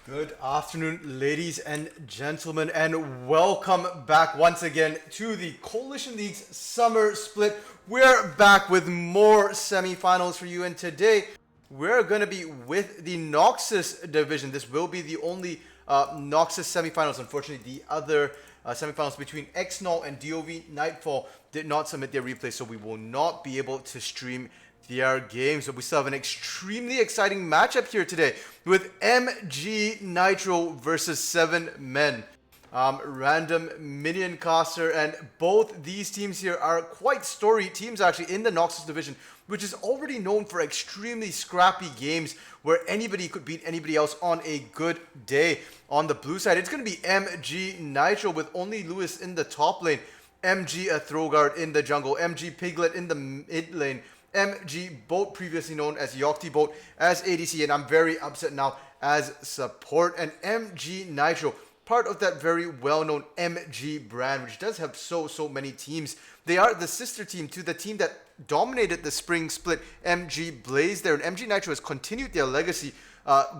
Good afternoon, ladies and gentlemen, and welcome back once again to the Coalition League's Summer Split. We're back with more semifinals for you, and today we're going to be with the Noxus division. This will be the only Noxus semifinals. Unfortunately, the other semifinals between XNOL and DOV Nightfall did not submit their replay, so we will not be able to stream their games. So we still have an extremely exciting matchup here today with MG Nitro versus 7 Men. Random minion caster, and both these teams here are quite storied teams actually in the Noxus division, which is already known for extremely scrappy games where anybody could beat anybody else on a good day. On the blue side, it's going to be MG Nitro with only Lewis in the top lane, MG a Throwguard in the jungle, MG Piglet in the mid lane, MG Boat, previously known as Yocti Boat, as ADC, and I'm very upset now as support, and MG Nitro, part of that very well-known MG brand, which does have so many teams. They are the sister team to the team that dominated the spring split, MG Blaze there, and MG Nitro has continued their legacy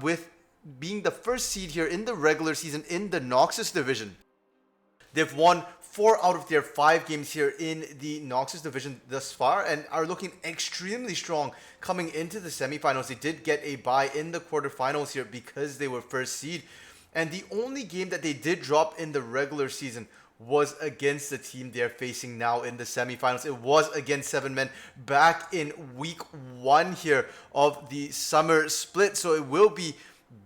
with being the first seed here in the regular season in the Noxus division. They've won 4 out of their 5 games here in the Noxus division thus far and are looking extremely strong coming into the semifinals. They did get a bye in the quarterfinals here because they were first seed. And the only game that they did drop in the regular season was against the team they're facing now in the semifinals. It was against 7 Men back in week 1 here of the summer split. So it will be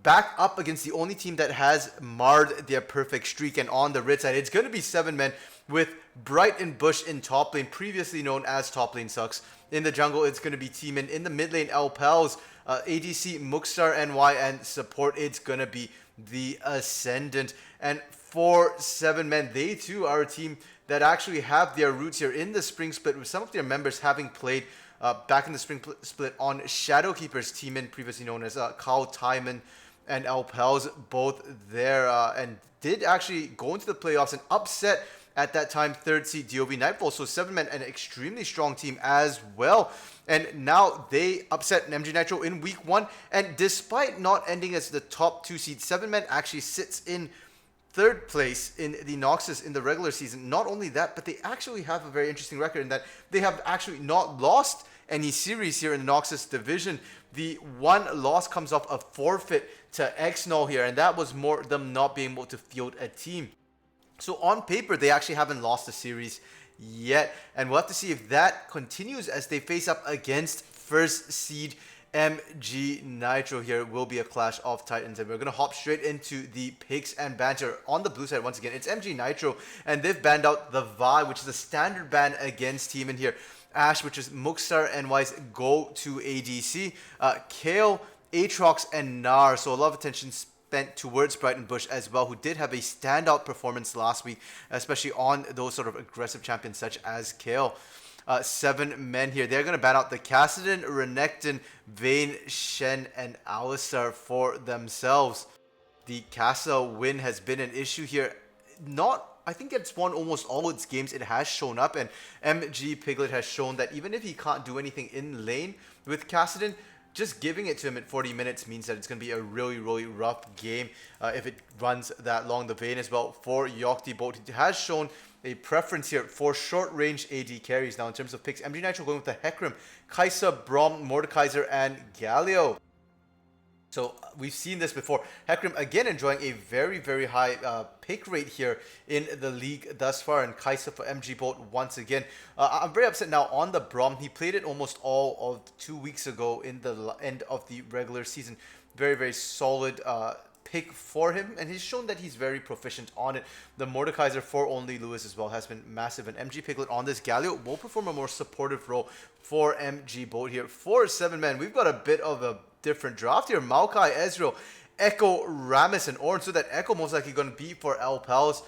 back up against the only team that has marred their perfect streak, and on the red side it's going to be 7 Men with Bright and Bush in top lane, previously known as Top Lane Sucks. In the jungle it's going to be Teeman, in the mid lane Alpals, ADC Mookstar NY, and support it's going to be the Ascendant. And for 7 Men, they too are a team that actually have their roots here in the spring split, with some of their members having played back in the spring split on Shadowkeeper's team, in previously known as Carl Timon and Alpels, both there, and did actually go into the playoffs and upset at that time 3rd seed DOV Nightfall. So 7 Men, an extremely strong team as well. And now they upset MG Nitro in week 1. And despite not ending as the top 2 seed, 7 Men actually sits in 3rd place in the Noxus in the regular season. Not only that, but they actually have a very interesting record in that they have actually not lost any series here in the Noxus division. The one loss comes off a forfeit to XNOL here, and that was more them not being able to field a team. So on paper, they actually haven't lost a series yet, and we'll have to see if that continues as they face up against first seed MG Nitro. Here will be a clash of titans, and we're going to hop straight into the picks and banter. On the blue side, once again, it's MG Nitro, and they've banned out the Vi, which is a standard ban against Teeman here. Ash, which is Mookstar NY's go-to ADC. Kale, Aatrox, and Gnar. So a lot of attention spent towards Bright and Bush as well, who did have a standout performance last week, especially on those sort of aggressive champions such as Kale. 7 Men here. They're going to ban out the Kassadin, Renekton, Vayne, Shen, and Alistar for themselves. The Kassa win has been an issue here. I think it's won almost all its games. It has shown up, and MG Piglet has shown that even if he can't do anything in lane with Kassadin, just giving it to him at 40 minutes means that it's going to be a really rough game if it runs that long. The Vayne as well for Yocti Boat. He has shown a preference here for short-range AD carries. Now in terms of picks, MG Nitro going with the Hecarim, Kai'Sa, Braum, Mordekaiser, and Galio. So we've seen this before. Hecarim again enjoying a very high pick rate here in the league thus far, and Kai'Sa for MG Boat once again. I'm very upset now on the Braum. He played it almost all of 2 weeks ago in the end of the regular season. Very solid pick for him, and he's shown that he's very proficient on it. The Mordekaiser for only Lewis as well has been massive, and MG Piglet on this Galio will perform a more supportive role for MG Boat here. For 7 Men, we've got a bit of a different draft here. Maokai, Ezreal, Echo, Rammus, and Ornn. So that Echo most likely going to be for Alpals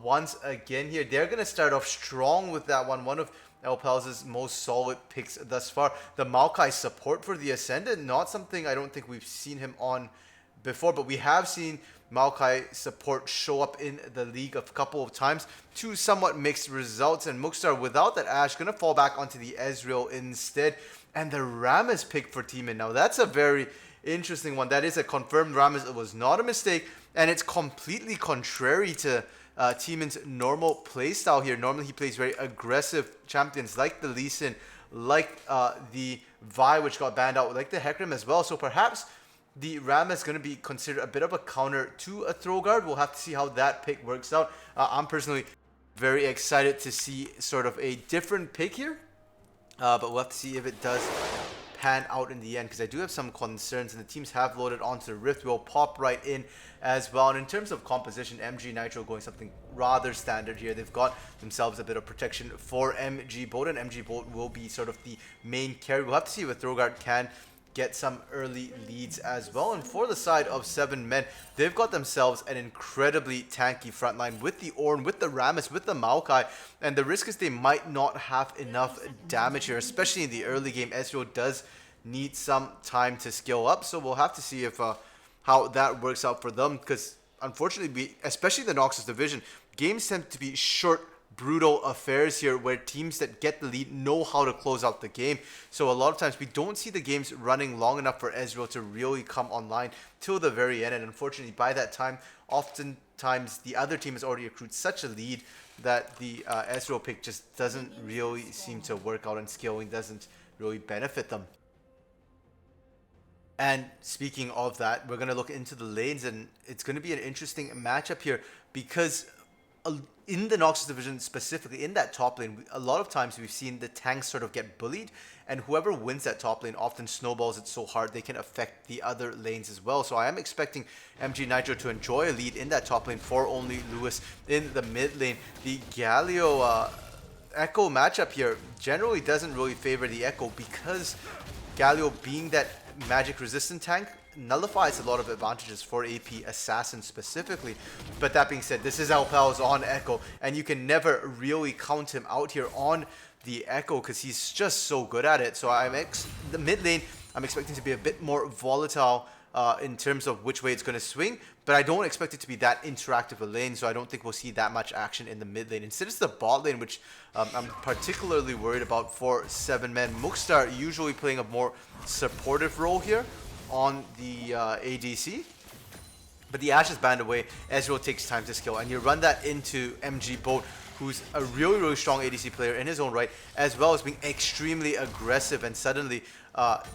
once again here. They're going to start off strong with that one. One of Alpals' most solid picks thus far. The Maokai support for the Ascendant, not something I don't think we've seen him on before, but we have seen Maokai support show up in the league a couple of times to somewhat mixed results, and Mookstar without that Ashe going to fall back onto the Ezreal instead. And the Rammus pick for Teeman. Now that's a very interesting one. That is a confirmed Rammus. It was not a mistake, and it's completely contrary to Teeman's normal playstyle here. Normally he plays very aggressive champions like the Lee Sin, like the Vi, which got banned out, like the Hecarim as well. So perhaps the Ram is going to be considered a bit of a counter to a throw guard. We'll have to see how that pick works out. I'm personally very excited to see sort of a different pick here. But we'll have to see if it does pan out in the end, because I do have some concerns, and the teams have loaded onto the Rift. We'll pop right in as well. And in terms of composition, MG Nitro going something rather standard here. They've got themselves a bit of protection for MG Bolt, and MG Bolt will be sort of the main carry. We'll have to see if a throw guard can get some early leads as well. And for the side of 7 men, they've got themselves an incredibly tanky frontline with the Ornn, with the Rammus, with the Maokai, and the risk is they might not have enough damage here, especially in the early game. Ezreal does need some time to skill up, so we'll have to see if how that works out for them, because unfortunately, especially the Noxus division, games tend to be short, brutal affairs here where teams that get the lead know how to close out the game. So a lot of times we don't see the games running long enough for Ezreal to really come online till the very end, and unfortunately by that time oftentimes the other team has already accrued such a lead that the Ezreal pick just doesn't really seem to work out, and scaling doesn't really benefit them. And speaking of that, we're going to look into the lanes, and it's going to be an interesting matchup here, because in the Noxus division specifically, in that top lane, a lot of times we've seen the tanks sort of get bullied, and whoever wins that top lane often snowballs it so hard they can affect the other lanes as well. So I am expecting MG Nitro to enjoy a lead in that top lane for only Lewis. In the mid lane, the Galio Echo matchup here generally doesn't really favor the Echo, because Galio, being that magic resistant tank, nullifies a lot of advantages for AP Assassin specifically. But that being said, this is Alpal's on Echo, and you can never really count him out here on the Echo because he's just so good at it. So the mid lane, I'm expecting to be a bit more volatile in terms of which way it's going to swing, but I don't expect it to be that interactive a lane, so I don't think we'll see that much action in the mid lane. Instead, it's the bot lane, which I'm particularly worried about for 7 men. Muxtar usually playing a more supportive role here on the ADC, but the Ashe is banned away. Ezreal takes time to skill, and you run that into MG Bolt, who's a really, really strong ADC player in his own right, as well as being extremely aggressive, and suddenly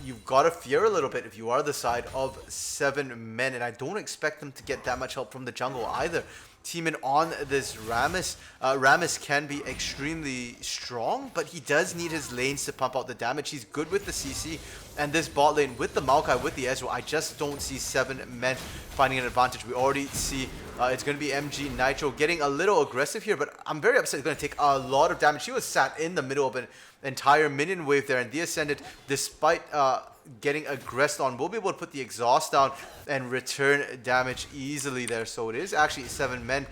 you've got to fear a little bit if you are the side of 7 men, and I don't expect them to get that much help from the jungle either. Teaming on this Rammus. Rammus can be extremely strong, but he does need his lanes to pump out the damage. He's good with the CC, and this bot lane with the Maokai, with the Ezreal, I just don't see 7 men finding an advantage. We already see it's going to be MG Nitro getting a little aggressive here, but I'm very upset. It's going to take a lot of damage. He was sat in the middle of an entire minion wave there, and the Ascended, despite getting aggressed on, will be able to put the exhaust down and return damage easily there. So it is actually 7 men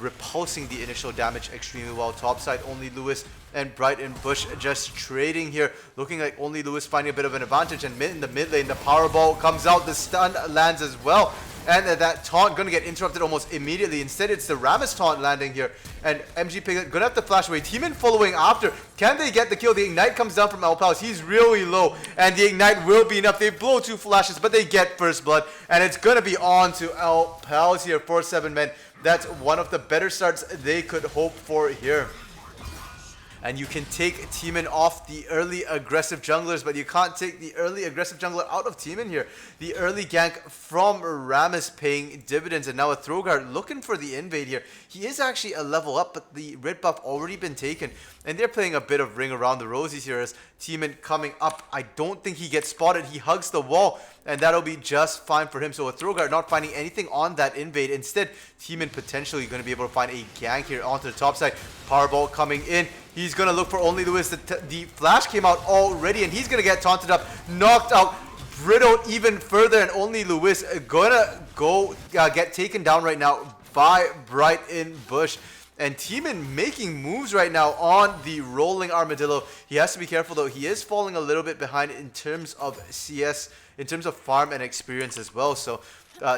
repulsing the initial damage extremely well. Topside, only Lewis and Bright and Bush just trading here, looking like only Lewis finding a bit of an advantage. And in the mid lane, the Powerball comes out, the stun lands as well, and that taunt gonna get interrupted almost immediately. Instead, it's the Rammus taunt landing here, and MG Piglet gonna have to flash away. Teeman following after. Can they get the kill? The Ignite comes down from Alpals. He's really low, and the Ignite will be enough. They blow 2 flashes, but they get first blood, and it's gonna be on to Alpals here for 7 men. That's one of the better starts they could hope for here. And you can take Teeman off the early aggressive junglers, but you can't take the early aggressive jungler out of Teeman here. The early gank from Rammus paying dividends, and now a Throguard looking for the invade here. He is actually a level up, but the red buff already been taken, and they're playing a bit of ring around the rosies here as Teeman coming up. I don't think he gets spotted. He hugs the wall, and that'll be just fine for him. So a Throguard not finding anything on that invade. Instead, Teeman potentially going to be able to find a gank here onto the top side. Powerball coming in. He's going to look for only Lewis. The flash came out already, and he's going to get taunted up, knocked out, riddled even further, and only Lewis going to go get taken down right now by Bright in Bush. And Teeman making moves right now on the rolling armadillo. He has to be careful though. He is falling a little bit behind in terms of CS, in terms of farm and experience as well. So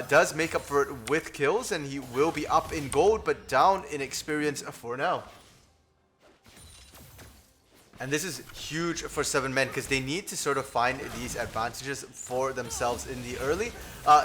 does make up for it with kills, and he will be up in gold but down in experience for now. And this is huge for 7men because they need to sort of find these advantages for themselves in the early.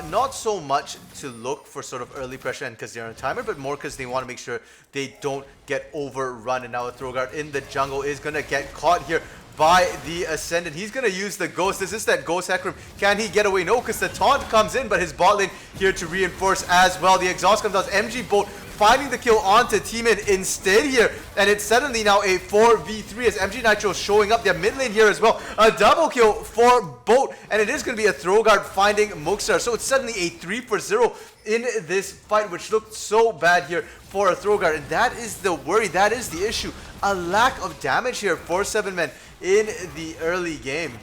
Not so much to look for sort of early pressure and because they're on a timer, but more because they want to make sure they don't get overrun. And now a Throguard in the jungle is going to get caught here by the Ascendant. He's going to use the Ghost. Is this that Ghost Hecarim? Can he get away? No, because the taunt comes in, but his bot lane here to reinforce as well. The exhaust comes out. MG Bolt finding the kill onto Teemin instead here, and it's suddenly now a 4v3 as MG Nitro showing up their mid lane here as well. A double kill for Bolt, and it is going to be a Throguard finding Muxar. So it's suddenly a 3-for-0 in this fight, which looked so bad here for a Throguard, and that is the worry, that is the issue. A lack of damage here for 7men in the early game.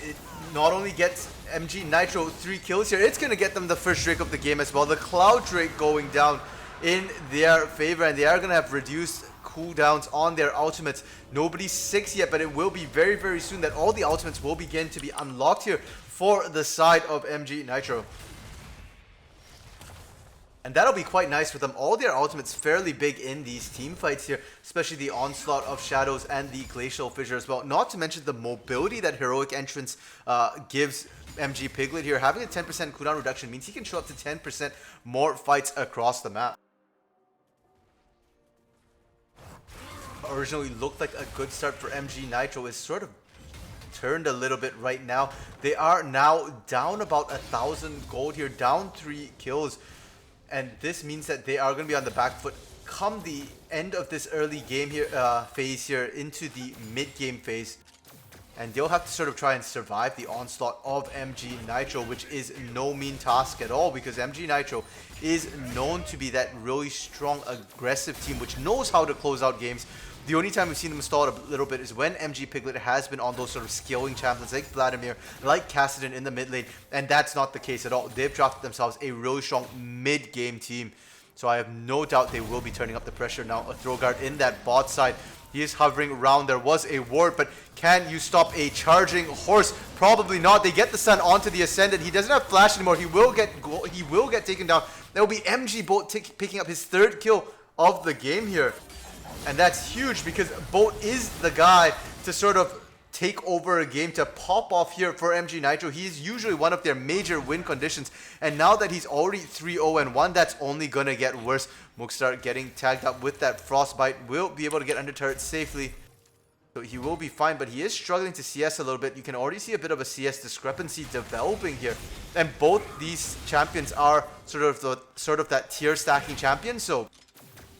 It not only gets MG Nitro 3 kills here, it's going to get them the first Drake of the game as well. The Cloud Drake going down in their favor, and they are going to have reduced cooldowns on their ultimates. Nobody's 6 yet, but it will be very, very soon that all the ultimates will begin to be unlocked here for the side of MG Nitro. And that'll be quite nice with them. All their ultimates fairly big in these team fights here, especially the Onslaught of Shadows and the Glacial Fissure as well. Not to mention the mobility that Heroic Entrance gives MG Piglet here. Having a 10% cooldown reduction means he can show up to 10% more fights across the map. Originally looked like a good start for MG Nitro. Is sort of turned a little bit right now. They are now down about 1,000 gold here, down 3 kills. And this means that they are going to be on the back foot come the end of this early game here phase here into the mid-game phase. And they'll have to sort of try and survive the onslaught of MG Nitro, which is no mean task at all, because MG Nitro is known to be that really strong, aggressive team which knows how to close out games. The only time we've seen them stall a little bit is when MG Piglet has been on those sort of scaling champions like Vladimir, like Kassadin in the mid lane, and that's not the case at all. They've drafted themselves a really strong mid-game team, so I have no doubt they will be turning up the pressure now. A Throguard in that bot side. He is hovering around. There was a ward, but can you stop a charging horse? Probably not. They get the Sun onto the Ascendant. He doesn't have flash anymore. He will get taken down. There will be MG Bolt picking up his 3rd kill of the game here. And that's huge because Bolt is the guy to sort of take over a game, to pop off here for MG Nitro. He's usually one of their major win conditions. And now that he's already 3-0-1, that's only going to get worse. Muxar getting tagged up with that Frostbite will be able to get under turret safely. So he will be fine, but he is struggling to CS a little bit. You can already see a bit of a CS discrepancy developing here. And both these champions are sort of that tier stacking champion. So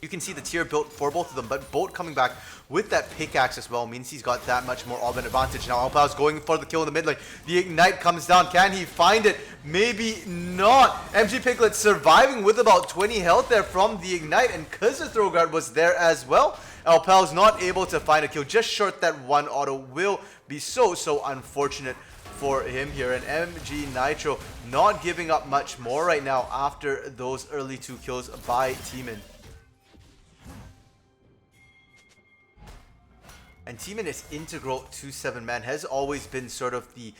you can see the tier built for both of them, but Bolt coming back with that pickaxe as well means he's got that much more of an advantage. Now Alpha's going for the kill in the mid lane. The Ignite comes down. Can he find it? Maybe not. MG Piglet surviving with about 20 health there from the Ignite, and because the Throguard was there as well, Alpha's not able to find a kill. Just short that one auto will be so unfortunate for him here. And MG Nitro not giving up much more right now after those early 2 kills by Teemin. And Teemin is integral to 7man, has always been sort of the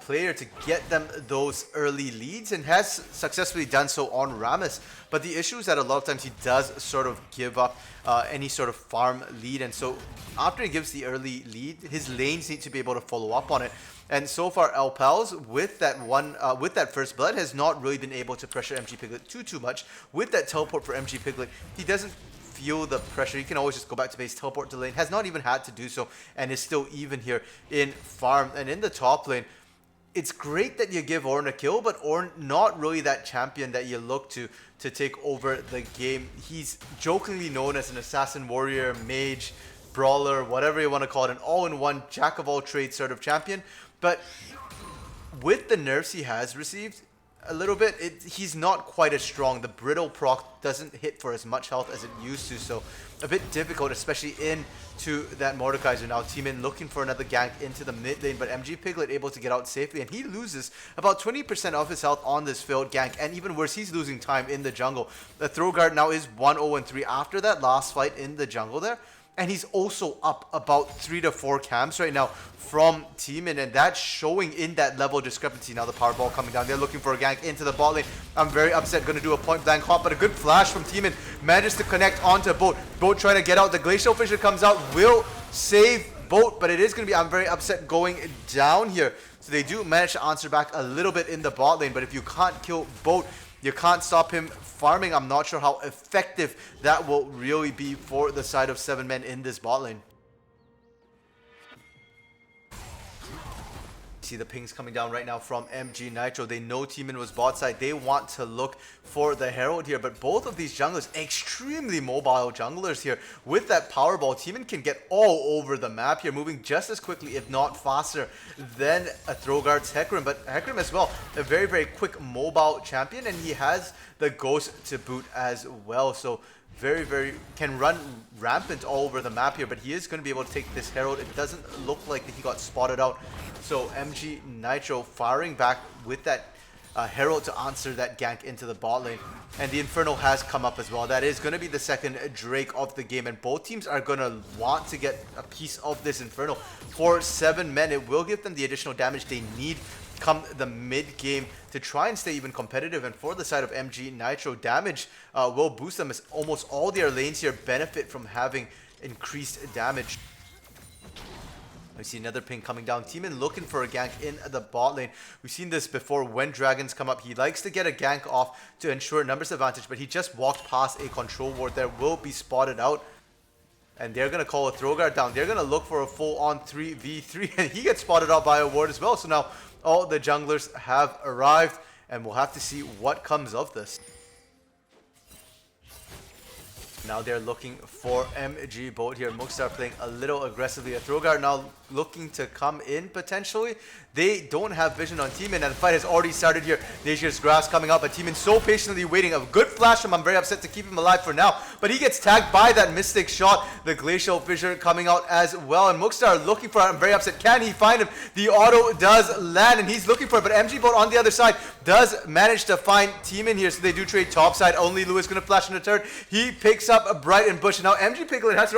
player to get them those early leads, and has successfully done so on Rammus. But the issue is that a lot of times he does sort of give up any sort of farm lead, and so after he gives the early lead, his lanes need to be able to follow up on it. And so far, Alpals with that first blood has not really been able to pressure MG Piglet too much. With that teleport for MG Piglet, he doesn't feel the pressure. He can always just go back to base, teleport to lane. Has not even had to do so, and is still even here in farm. And in the top lane, it's great that you give Ornn a kill, but Ornn not really that champion that you look to take over the game. He's jokingly known as an assassin, warrior, mage, brawler, whatever you want to call it, an all-in-one jack of all trades sort of champion. But with the nerfs he has received a little bit, he's not quite as strong. The brittle proc doesn't hit for as much health as it used to, so a bit difficult, especially into that Mordekaiser. Now Teemin looking for another gank into the mid lane, but MG Piglet able to get out safely, and he loses about 20% of his health on this failed gank, and even worse, he's losing time in the jungle. The Throguard now is 1-0-3 after that last fight in the jungle there. And he's also up about 3 to 4 camps right now from Teemin, and that's showing in that level discrepancy. Now the power ball coming down. They're looking for a gank into the bot lane. I'm very upset. Going to do a point blank hop, but a good flash flash from Teeman manages to connect onto Boat. Boat trying to get out. The Glacial Fissure comes out, will save Boat, but it is going to be, I'm very upset, going down here. So they do manage to answer back a little bit in the bot lane, but if you can't kill Boat, you can't stop him farming. I'm not sure how effective that will really be for the side of 7 men in this bot lane. See the pings coming down right now from MG Nitro. They know Teeman was bot side. They want to look for the Herald here, but both of these junglers, extremely mobile junglers here. With that Powerball, Teeman can get all over the map here, moving just as quickly, if not faster, than a Throgar's Hecarim. But Hecarim as well, a very, very quick mobile champion, and he has the Ghost to boot as well. So very, very can run rampant all over the map here, but he is going to be able to take this Herald. It doesn't look like that he got spotted out. So MG Nitro firing back with that Herald to answer that gank into the bot lane. And the Inferno has come up as well. That is going to be the second Drake of the game. And both teams are going to want to get a piece of this Inferno. For 7 men, it will give them the additional damage they need come the mid game to try and stay even competitive. And for the side of MG Nitro, damage will boost them as almost all their lanes here benefit from having increased damage. We see another ping coming down. Teeman looking for a gank in the bot lane. We've seen this before when dragons come up. He likes to get a gank off to ensure numbers advantage, but he just walked past a control ward there. Will be spotted out. And they're going to call a Throgar down. They're going to look for a full-on 3v3, and he gets spotted out by a ward as well. So now all the junglers have arrived, and we'll have to see what comes of this. Now they're looking for MG Boat here. Muxtar playing a little aggressively. A Throgar now looking to come in potentially. They don't have vision on Teeman, and the fight has already started here. Nature's Grass coming up, but Teeman so patiently waiting. A good flash from him. I'm very upset to keep him alive for now, but he gets tagged by that Mystic shot. The Glacial Fissure coming out as well, and Muxtar looking for it. I'm very upset. Can he find him? The auto does land, and he's looking for it, but MG Boat on the other side does manage to find Teeman here, so they do trade top side. Only Lewis going to flash in the turn. He picks up a Bright and Bush, and now MG Piglet has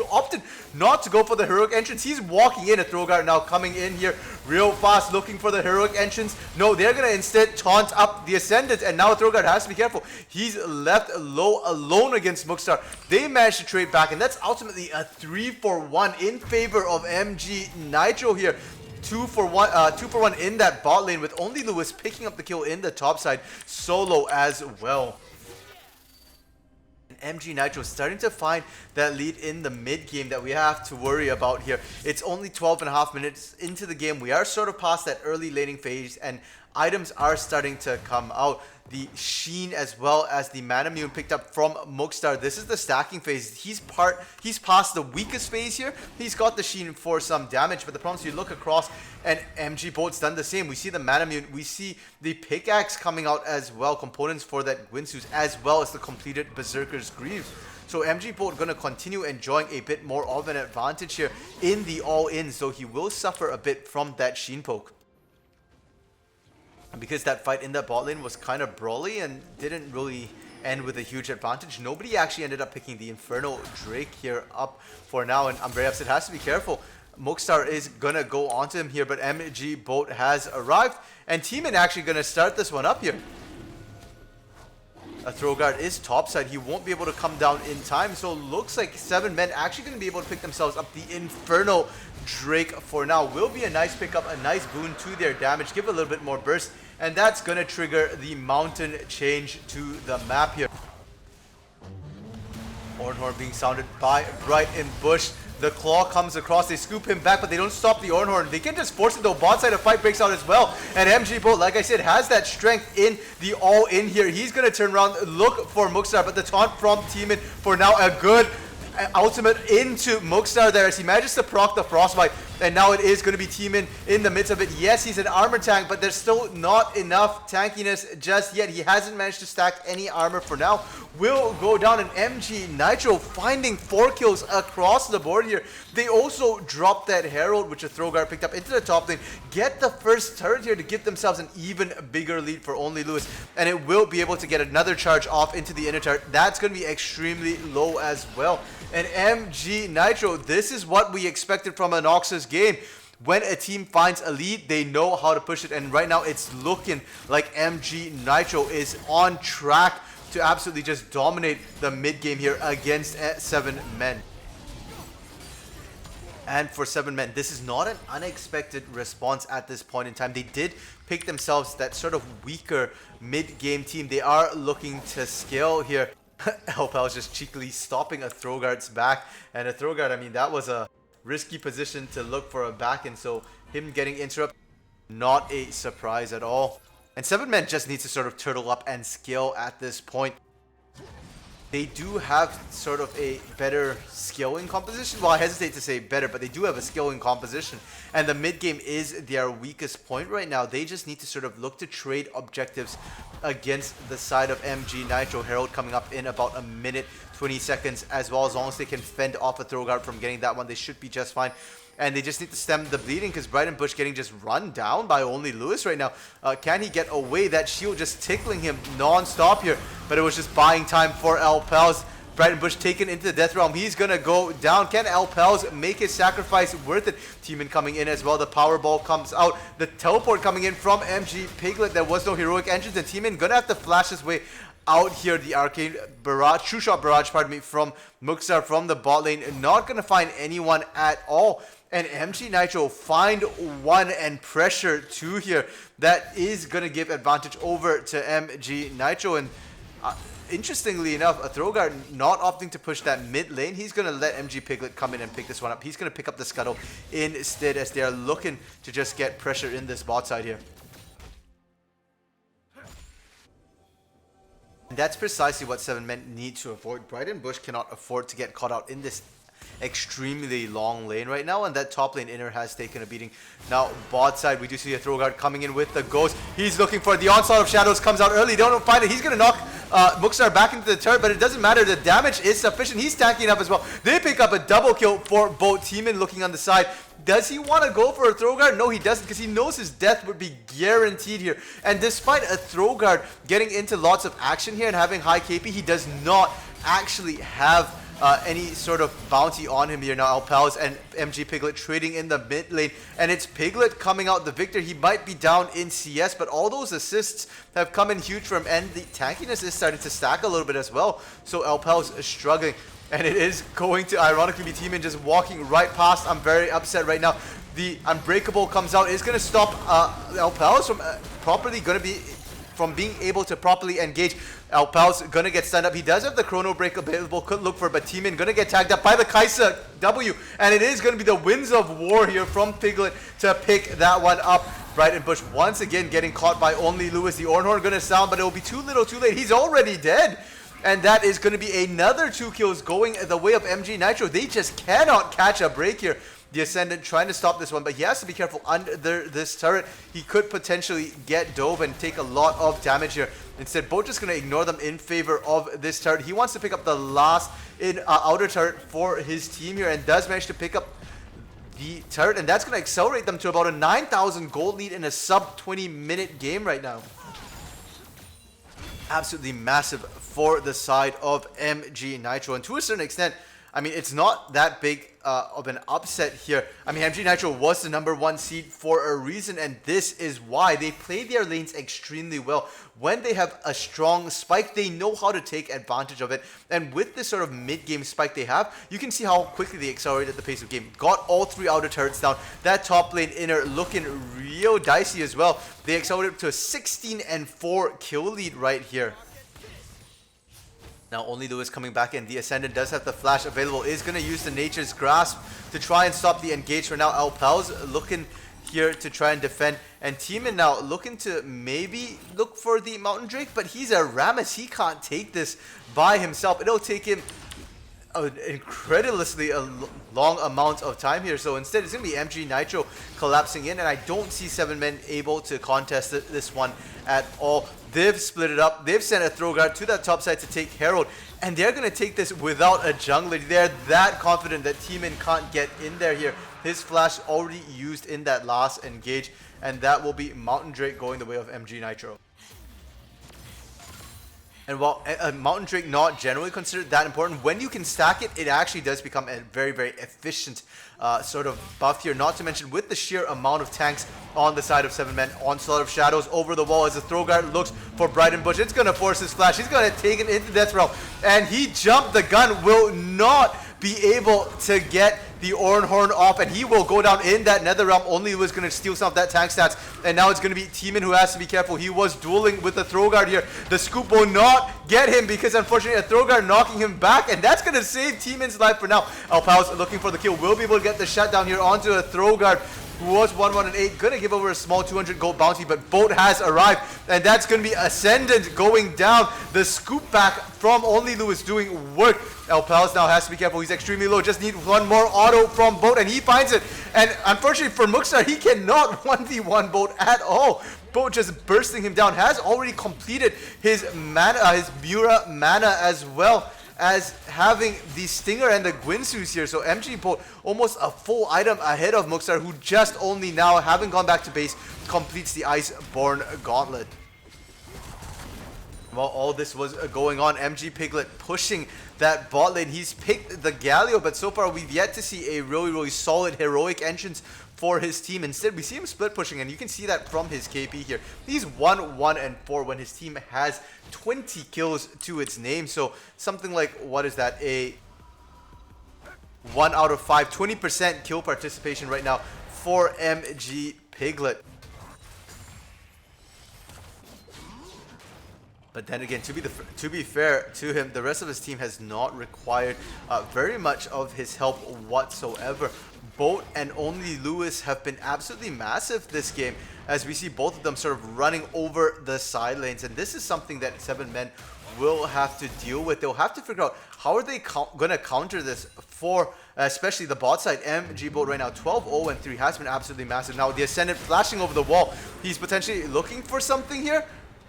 opted not to go for the heroic entrance. He's walking in. A Throgar now coming in here real fast, looking for the heroic entrance. No, they're going to instead taunt up the Ascendant, and now Throgar has to be careful. He's left low alone against Muxtar. They managed to trade back, and that's ultimately a 3-for-1 in favor of MG Nitro here. 2-for-1 in that bot lane, with only Lewis picking up the kill in the top side solo as well. MG Nitro starting to find that lead in the mid game that we have to worry about here. It's only 12.5 minutes into the game. We are sort of past that early laning phase, and items are starting to come out. The Sheen as well as the Manamune picked up from Muxtar. This is the stacking phase. He's past the weakest phase here. He's got the Sheen for some damage, but the problem is you look across and MG Boat's done the same. We see the Manamune, we see the pickaxe coming out as well, components for that Gwynsus, as well as the completed Berserker's Greaves. So MG Boat going to continue enjoying a bit more of an advantage here in the all-in, so he will suffer a bit from that Sheen poke. And because that fight in the bot lane was kind of brawly and didn't really end with a huge advantage, nobody actually ended up picking the Inferno Drake here up for now, and I'm very upset. Has to be careful. Muxtar is gonna go onto him here, but MG Boat has arrived, and Teeman actually gonna start this one up here. A Throgar is topside. He won't be able to come down in time, so looks like 7 men actually going to be able to pick themselves up the Inferno Drake for now. Will be a nice pickup, a nice boon to their damage, give a little bit more burst, and that's going to trigger the mountain change to the map here. Ornhorn being sounded by Bright and Bush. The claw comes across, they scoop him back, but they don't stop the Ornhorn. They can just force it though. Bot side, a fight breaks out as well. And MG Boat, like I said, has that strength in the all-in here. He's going to turn around, look for Muxtar, but the taunt from Teeman for now, a good ultimate into Muxtar there as he manages to proc the Frostbite. And now it is going to be Teeman in the midst of it. Yes, he's an armor tank, but there's still not enough tankiness just yet. He hasn't managed to stack any armor for now. Will go down, and MG Nitro finding 4 kills across the board here. They also dropped that Herald, which a Throgar picked up into the top lane. Get the first turret here to give themselves an even bigger lead for only Lewis. And it will be able to get another charge off into the inner turret. That's going to be extremely low as well. And MG Nitro, this is what we expected from a Noxus game. When a team finds a lead, they know how to push it. And right now, it's looking like MG Nitro is on track to absolutely just dominate the mid game here against 7 men. And for 7 men, this is not an unexpected response at this point in time. They did pick themselves that sort of weaker mid-game team. They are looking to scale here. LPL is just cheekily stopping a Throguard's back. And a Throguard, I mean, that was a risky position to look for a back. And so him getting interrupted, not a surprise at all. And 7 men just needs to sort of turtle up and scale at this point. They do have sort of a better skilling composition. Well, I hesitate to say better, but they do have a skilling composition. And the mid game is their weakest point right now. They just need to sort of look to trade objectives against the side of MG Nitro. Herald coming up in about a minute, 20 seconds as well. As long as they can fend off a Throguard from getting that one, they should be just fine. And they just need to stem the bleeding because Brighton Bush getting just run down by only Lewis right now. Can he get away? That shield just tickling him non-stop here. But it was just buying time for LPels. Brighton Bush taken into the death realm. He's going to go down. Can LPels make his sacrifice worth it? Teamman coming in as well. The power ball comes out. The teleport coming in from MG Piglet. There was no heroic engines. And Teamman going to have to flash his way out here. The arcane barrage, true shot barrage, pardon me, from Muxar from the bot lane. Not going to find anyone at all. And MG Nitro find 1 and pressure 2 here. That is going to give advantage over to MG Nitro. And interestingly enough, a Throguard not opting to push that mid lane. He's going to let MG Piglet come in and pick this one up. He's going to pick up the scuttle instead as they are looking to just get pressure in this bot side here. And that's precisely what 7 men need to avoid. Brighton Bush cannot afford to get caught out in this extremely long lane right now, and that top lane inner has taken a beating. Now bot side, we do see a Throguard coming in with the ghost. He's looking for the onslaught of shadows, comes out early, don't find it. He's gonna knock Muxar back into the turret, but it doesn't matter, the damage is sufficient. He's tanking up as well. They pick up a double kill for both. Teamman looking on the side. Does he want to go for a Throguard? No, he doesn't, because he knows his death would be guaranteed here. And despite a Throguard getting into lots of action here and having high KP, he does not actually have any sort of bounty on him here now. LPels and MG Piglet trading in the mid lane, and it's Piglet coming out the victor. He might be down in CS, but all those assists have come in huge for him, and the tankiness is starting to stack a little bit as well. So LPels is struggling, and it is going to ironically be Teamman just walking right past. I'm very upset right now. The Unbreakable comes out. It's going to stop LPels from being able to properly engage. LPels gonna get stunned up. He does have the Chrono Break available, could look for it, but Teamman gonna get tagged up by the Kaisa W, and it is gonna be the Winds of War here from Piglet to pick that one up. Brighton Bush once again getting caught by only Lewis. The Ornhorn gonna sound, but it will be too little too late. He's already dead. And that is going to be another 2 kills going the way of MG Nitro. They just cannot catch a break here. The Ascendant trying to stop this one, but he has to be careful under this turret. He could potentially get dove and take a lot of damage here. Instead, both just going to ignore them in favor of this turret. He wants to pick up the last outer turret for his team here, and does manage to pick up the turret, and that's going to accelerate them to about a 9,000 gold lead in a sub 20-minute game right now. Absolutely massive for the side of MG Nitro, and to a certain extent, I mean, it's not that big of an upset here. I mean, MG Nitro was the #1 seed for a reason, and this is why. They play their lanes extremely well. When they have a strong spike, they know how to take advantage of it. And with this sort of mid-game spike they have, you can see how quickly they accelerated the pace of game. Got all 3 outer turrets down. That top lane inner looking real dicey as well. They accelerated to a 16-4 kill lead right here. Now only Lewis coming back in. The Ascendant does have the flash available. Is going to use the Nature's Grasp to try and stop the engage for now. LPels looking here to try and defend. And Teamman now looking to maybe look for the Mountain Drake. But he's a Rammus. He can't take this by himself. It'll take him an incredulously long amount of time here. So instead it's going to be MG Nitro collapsing in. And I don't see 7 men able to contest this one at all. They've split it up. They've sent a Throguard to that top side to take Herald. And they're going to take this without a jungler. They're that confident that Teamman can't get in there here. His flash already used in that last engage. And that will be Mountain Drake going the way of MG Nitro. And while Mountain Drake not generally considered that important, when you can stack it, it actually does become a very, very efficient sort of buff here. Not to mention with the sheer amount of tanks on the side of 7 men. Onslaught of Shadows over the wall as the throw guard looks for Brighton Bush. It's going to force his flash. He's going to take it into Death Realm. And he jumped the gun, will not be able to get the Oran Horn off, and he will go down in that Nether Realm. Only was going to steal some of that tank stats, and now it's going to be Teeman who has to be careful. He was dueling with the throw guard here. The scoop will not get him because unfortunately a throw guard knocking him back, and that's going to save Teeman's life for now. Alpao's looking for the kill, will be able to get the shutdown here onto a throw guard who was 1-1-8, gonna give over a small 200 gold bounty, but Boat has arrived, and that's gonna be Ascendant going down. The scoop back from Only Lewis doing work. Alpao's now has to be careful, he's extremely low, just need one more auto from Boat, and he finds it. And unfortunately for Muxar, he cannot 1v1 Boat at all. Boat just bursting him down, has already completed his mana, his Mura mana as well as having the Stinger and the Gwinsus here. So MG Boat almost a full item ahead of Muxar, who just only now, having gone back to base, completes the Iceborne Gauntlet. While all this was going on, MG Piglet pushing that bot lane. He's picked the Galio, but so far we've yet to see a really, really solid heroic entrance for his team. Instead, we see him split pushing, and you can see that from his KP here. He's 1-1-4 when his team has 20 kills to its name. So something like, what is that? A 1 out of 5, 20% kill participation right now for MG Piglet. But then again, to be fair to him, the rest of his team has not required very much of his help whatsoever. Boat and Only Lewis have been absolutely massive this game, as we see both of them sort of running over the side lanes. And this is something that 7 men will have to deal with. They'll have to figure out how are they going to counter this for especially the bot side. MG Boat right now 12-0-3 has been absolutely massive. Now the Ascendant flashing over the wall. He's potentially looking for something here,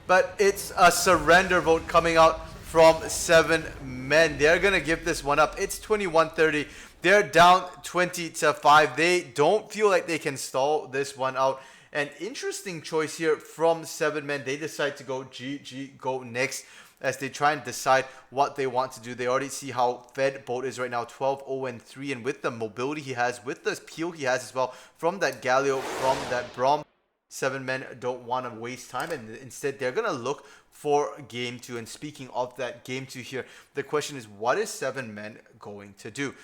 but it's a surrender vote coming out from 7 men. They're going to give this one up. It's 21-30. They're down 20-5. They don't feel like they can stall this one out. An interesting choice here from 7 men. They decide to go GG, go next, as they try and decide what they want to do. They already see how fed Boat is right now, 12-0-3. And with the mobility he has, with the peel he has as well, from that Galio, from that Braum, 7 men don't want to waste time, and instead they're going to look for game 2. And speaking of that game 2 here, the question is, what is 7 men going to do?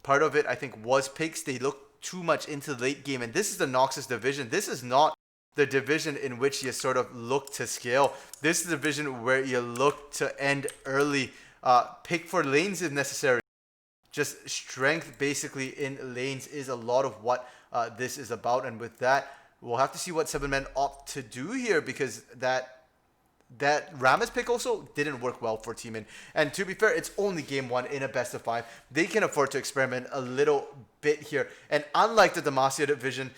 Part of it, I think, was picks. They looked too much into the late game, and this is the Noxus division. This is not the division in which you sort of look to scale. This is the division where you look to end early. Pick for lanes if necessary. Just strength basically in lanes is a lot of what this is about, and with that, we'll have to see what 7 men opt to do here, because that Rammus pick also didn't work well for Teeman. And to be fair, it's only game 1 in a best of 5. They can afford to experiment a little bit here. And unlike the Demacia division,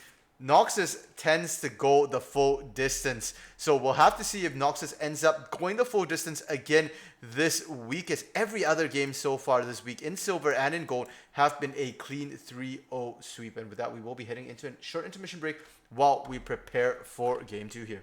Noxus tends to go the full distance. So we'll have to see if Noxus ends up going the full distance again this week, as every other game so far this week in silver and in gold have been a clean 3-0 sweep. And with that, we will be heading into a short intermission break while we prepare for game 2 here.